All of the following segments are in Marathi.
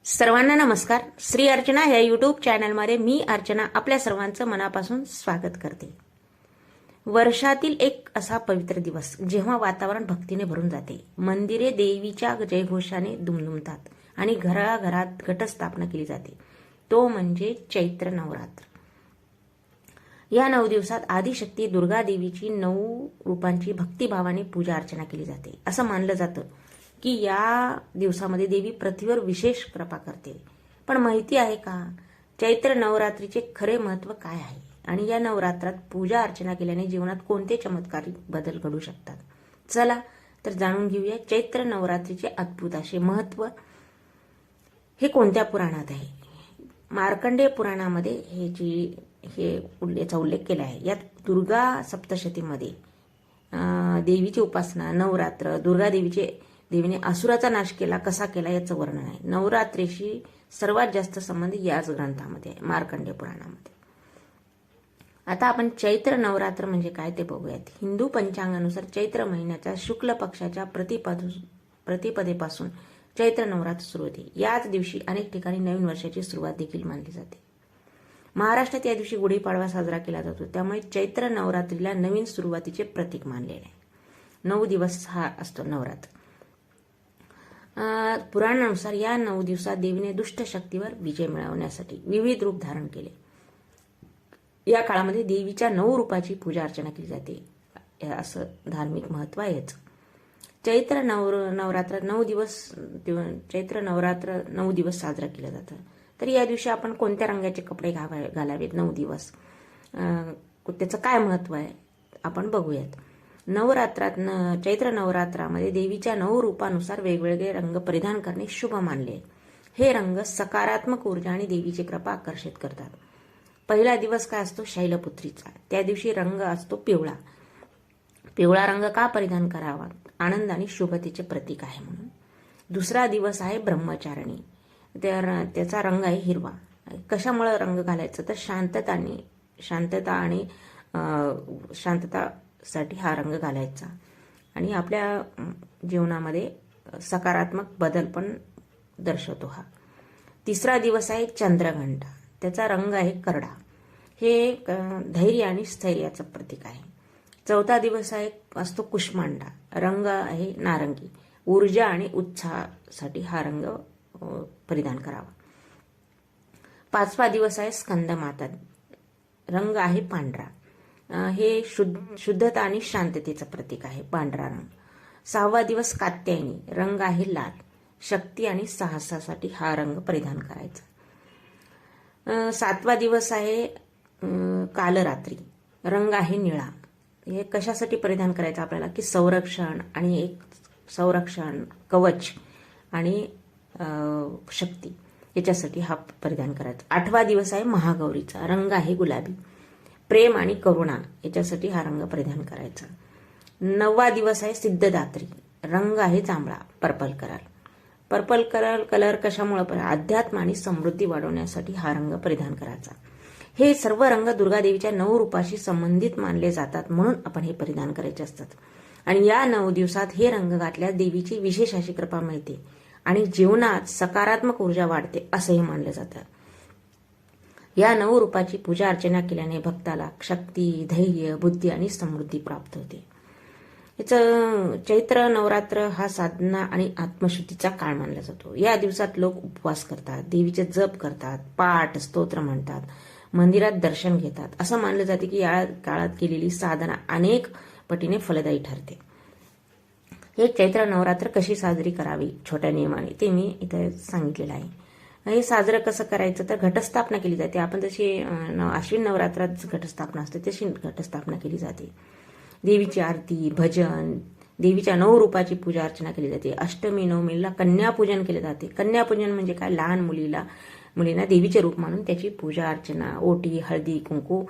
सर्वांना नमस्कार. श्री अर्चना या यूट्यूब चॅनलमध्ये मी अर्चना आपल्या सर्वांचं मनापासून स्वागत करते. वर्षातील एक असा पवित्र दिवस जेव्हा वातावरण भक्तीने भरून जाते, मंदिरे देवीच्या जयघोषाने दुमदुमतात आणि घराघरात घटस्थापना केली जाते, तो म्हणजे चैत्र नवरात्र. या 9 दिवसात आदिशक्ती दुर्गा देवीची 9 रूपांची भक्तिभावाने पूजा अर्चना केली जाते. असं मानलं जातं की या दिवसामध्ये देवी पृथ्वीवर विशेष कृपा करते. पण माहिती आहे का चैत्र नवरात्रीचे खरे महत्त्व काय आहे आणि या नवरात्रात पूजा अर्चना केल्याने जीवनात कोणते चमत्कारी बदल घडू शकतात? चला तर जाणून घेऊया चैत्र नवरात्रीचे अद्भुत असे महत्त्व. हे कोणत्या पुराणात आहे? मार्कंडेय पुराणामध्ये याचा उल्लेख केला आहे. यात दुर्गा सप्तशतीमध्ये देवीची उपासना, नवरात्र, दुर्गा देवीने असुराचा नाश केला, कसा केला याचं वर्णन आहे. नवरात्रीशी सर्वात जास्त संबंध याच ग्रंथामध्ये आहे, मार्कंडेय पुराणामध्ये. आता आपण चैत्र नवरात्र म्हणजे काय ते बघूयात. हिंदू पंचांगानुसार चैत्र महिन्याच्या शुक्ल पक्षाच्या प्रतिपदेपासून चैत्र नवरात्र सुरू होते. याच दिवशी अनेक ठिकाणी नवीन वर्षाची सुरुवात देखील मानली जाते. महाराष्ट्रात या दिवशी गुढीपाडवा साजरा केला जातो, त्यामुळे चैत्र नवरात्रीला नवीन सुरुवातीचे प्रतीक मानलेले आहे. 9 दिवस हा असतो नवरात्र. पुराणानुसार या 9 दिवसात देवीने दुष्ट शक्तीवर विजय मिळवण्यासाठी विविध रूप धारण केले. या काळामध्ये देवीच्या 9 रूपाची पूजा अर्चना केली जाते, असं धार्मिक महत्त्व आहे. चैत्र नवरात्र 9 दिवस साजरा केलं जातं. तर या दिवशी आपण कोणत्या रंगाचे कपडे घालावेत 9 दिवस, त्याचं काय महत्त्व आहे आपण बघूयात. चैत्र नवरात्रामध्ये देवीच्या 9 रूपानुसार वेगवेगळे रंग परिधान करणे शुभ मानले. हे रंग सकारात्मक ऊर्जा आणि देवीची कृपा आकर्षित करतात. पहिला दिवस काय असतो? शैलपुत्रीचा. त्या दिवशी रंग असतो पिवळा. पिवळा रंग का परिधान करावा? आनंद आणि शुभतेचे प्रतीक आहे म्हणून. दुसरा दिवस आहे ब्रह्मचारिणी. त्याचा रंग आहे हिरवा. कशामुळे रंग घालायचं? तर शांततासाठी हा रंग घालायचा आणि आपल्या जीवनामध्ये सकारात्मक बदल पण दर्शवतो हा. तिसरा दिवस आहे चंद्रघंटा. त्याचा रंग आहे करडा. हे धैर्य आणि स्थैर्याचं प्रतीक आहे. चौथा दिवस असतो कुष्मांडा. रंग आहे नारंगी. ऊर्जा आणि उत्साहासाठी हा रंग परिधान करावा. 5वा दिवस आहे स्कंदमाता. रंग आहे पांढरा. हे शुद्धता आणि शांततेचं प्रतीक आहे, पांढरा रंग. 6वा दिवस कात्यायनी. रंग आहे लाल. शक्ती आणि साहसासाठी हा रंग परिधान करायचा. 7वा दिवस आहे कालरात्री. रंग आहे निळा. हे कशासाठी परिधान करायचं आपल्याला? की संरक्षण, कवच आणि शक्ती याच्यासाठी हा परिधान करायचा. 8वा दिवस आहे महागौरीचा. रंग आहे गुलाबी. प्रेम आणि करुणा याच्यासाठी हा रंग परिधान करायचा. 9वा दिवस आहे सिद्धदात्री. रंग आहे जांभळा, पर्पल कलर कशामुळे? अध्यात्म आणि समृद्धी वाढवण्यासाठी हा रंग परिधान करायचा. हे सर्व रंग दुर्गा देवीच्या 9 रूपाशी संबंधित मानले जातात, म्हणून आपण हे परिधान करायचे असतात. आणि या 9 दिवसात हे रंग घातल्यास देवीची विशेष अशी कृपा मिळते आणि जीवनात सकारात्मक ऊर्जा वाढते असंही मानलं जातं. या 9 रूपाची पूजा अर्चना केल्याने भक्ताला शक्ती, धैर्य, बुद्धी आणि समृद्धी प्राप्त होते. चैत्र नवरात्र हा साधना आणि आत्मशुद्धीचा काळ मानला जातो. या दिवसात लोक उपवास करतात, देवीचे जप करतात, पाठ, स्तोत्र म्हणतात, मंदिरात दर्शन घेतात. असं मानलं जाते की या काळात केलेली साधना अनेक पटीने फलदायी ठरते. हे चैत्र नवरात्र कशी साजरी करावी छोट्या नियमाने ते मी इथे सांगितलेलं आहे. हे साजरं कसं करायचं? तर घटस्थापना केली जाते. आपण जशी अश्विन नवरात्रात घटस्थापना असते तशी घटस्थापना केली जाते. देवीची आरती, भजन, देवीच्या 9 रूपाची पूजा अर्चना केली जाते. अष्टमी नवमीला कन्यापूजन केले जाते. कन्यापूजन म्हणजे काय? लहान मुलींना देवीचे रूप मानून त्याची पूजा अर्चना, ओटी, हळदी, कुंकू,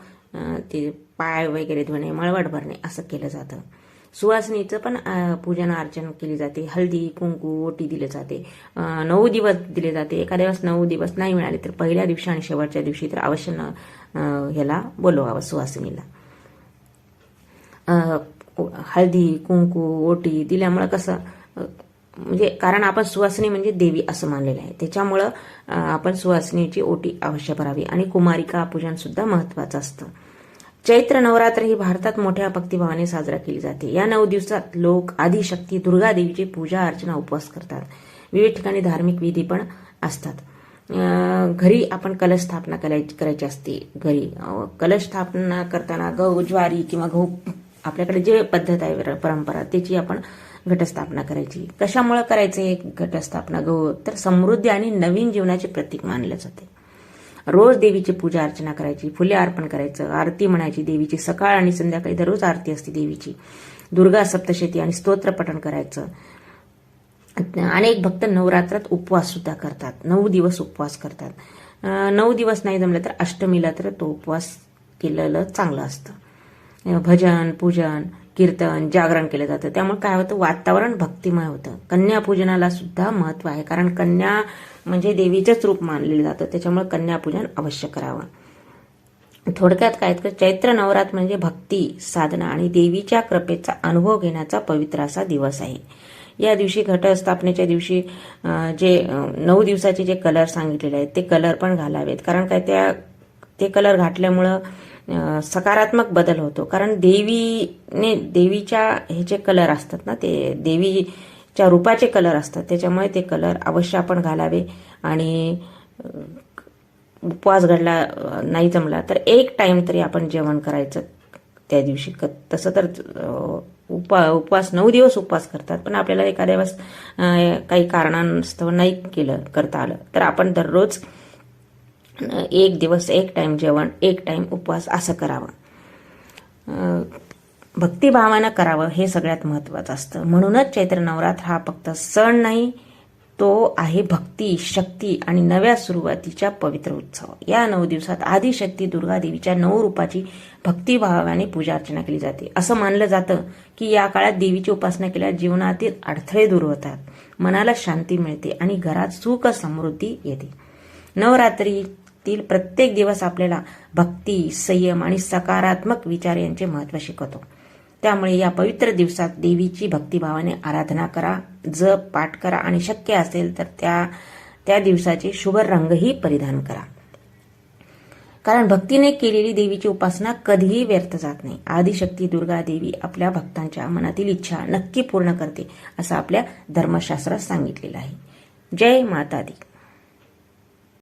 ते पाय वगैरे धुणे, मळवट भरणे असं केलं जातं. सुवासिनीचं पण पूजन अर्चना केली जाते. हळदी, कुंकू, ओटी दिले जाते. 9 दिवस दिले जाते. एखाद्या वेळेस 9 दिवस नाही मिळाले तर पहिल्या दिवशी आणि शेवटच्या दिवशी तर अवश्य ह्याला बोलवावं सुवासिनीला. हळदी, कुंकू, ओटी दिल्यामुळे कसं म्हणजे कारण आपण सुवासिनी म्हणजे देवी असं मानलेलं आहे, त्याच्यामुळं आपण सुवासिनीची ओटी अवश्य भरावी. आणि कुमारिका पूजन सुद्धा महत्वाचं असतं. चैत्र नवरात्र ही भारतात मोठ्या भक्तिभावाने साजरा केली जाते. या 9 दिवसात लोक आदिशक्ती दुर्गा देवीची पूजा अर्चना उपवास करतात. विविध ठिकाणी धार्मिक विधी पण असतात. घरी आपण कलश स्थापना करायची असते. घरी कलश स्थापना करताना गहू, ज्वारी किंवा गहू, आपल्याकडे जे पद्धत आहे परंपरा, त्याची आपण घटस्थापना करायची. कशामुळे करायचे घटस्थापना? गहू तर समृद्धी आणि नवीन जीवनाचे प्रतीक मानले जाते. रोज देवीची पूजा अर्चना करायची, फुले अर्पण करायचं, आरती म्हणायची देवीची. सकाळ आणि संध्याकाळी दररोज आरती असते देवीची. दुर्गा सप्तशती आणि स्तोत्र पठण करायचं. अनेक भक्त नवरात्रात उपवास सुद्धा करतात. 9 दिवस उपवास करतात. 9 दिवस नाही जमलं तर अष्टमीला तर तो उपवास केलेलं चांगलं असतं. भजन, पूजन, कीर्तन, जागरण केलं जातं. त्यामुळे काय होतं, वातावरण भक्तिमय होतं. कन्यापूजनाला सुद्धा महत्व आहे, कारण कन्या म्हणजे देवीचंच रूप मानलेलं जातं. त्याच्यामुळे कन्यापूजन अवश्य करावं. थोडक्यात काय, चैत्र नवरात्र म्हणजे भक्ती, साधना आणि देवीच्या कृपेचा अनुभव घेण्याचा पवित्र असा दिवस आहे. या दिवशी घटस्थापनेच्या दिवशी जे 9 दिवसाचे जे कलर सांगितलेले आहेत ते कलर पण घालावेत. कारण काय, ते कलर घातल्यामुळं सकारात्मक बदल होतो. कारण देवीच्या हे जे कलर असतात ना, ते देवीच्या रूपाचे कलर असतात. त्याच्यामुळे ते कलर अवश्य आपण घालावे. आणि उपवास घडला नाही जमला तर एक टाइम तरी आपण जेवण करायचं त्या दिवशी. तसं तर उपवास 9 दिवस उपवास करतात, पण आपल्याला एखाद्या वेळेस काही कारणास्तव नाही करता आलं तर आपण दररोज एक दिवस एक टाइम जेवण, एक टाइम उपवास असं करावं. भक्तिभावानं करावं हे सगळ्यात महत्वाचं असतं. म्हणूनच चैत्र नवरात्र हा फक्त सण नाही, तो आहे भक्ती, शक्ती आणि नव्या सुरुवातीच्या पवित्र उत्सव. या 9 दिवसात आदिशक्ती दुर्गा देवीच्या 9 रूपाची भक्तिभावाने पूजा अर्चना केली जाते. असं मानलं जातं की या काळात देवीची उपासना केल्यास जीवनातील अडथळे दूर होतात, मनाला शांती मिळते आणि घरात सुख समृद्धी येते. नवरात्रीतील प्रत्येक दिवस आपल्याला भक्ती, संयम आणि सकारात्मक विचार यांचे महत्त्व शिकवतो. त्यामुळे या पवित्र दिवसात देवीची भक्तिभावाने आराधना करा, जप, पाठ करा आणि शक्य असेल तर त्या दिवसाचे शुभ रंगही परिधान करा. कारण भक्तीने केलेली देवीची उपासना कधीही व्यर्थ जात नाही. आदिशक्ती दुर्गा देवी आपल्या भक्तांच्या मनातील इच्छा नक्की पूर्ण करते, असं आपल्या धर्मशास्त्रात सांगितलेलं आहे. जय माता दी.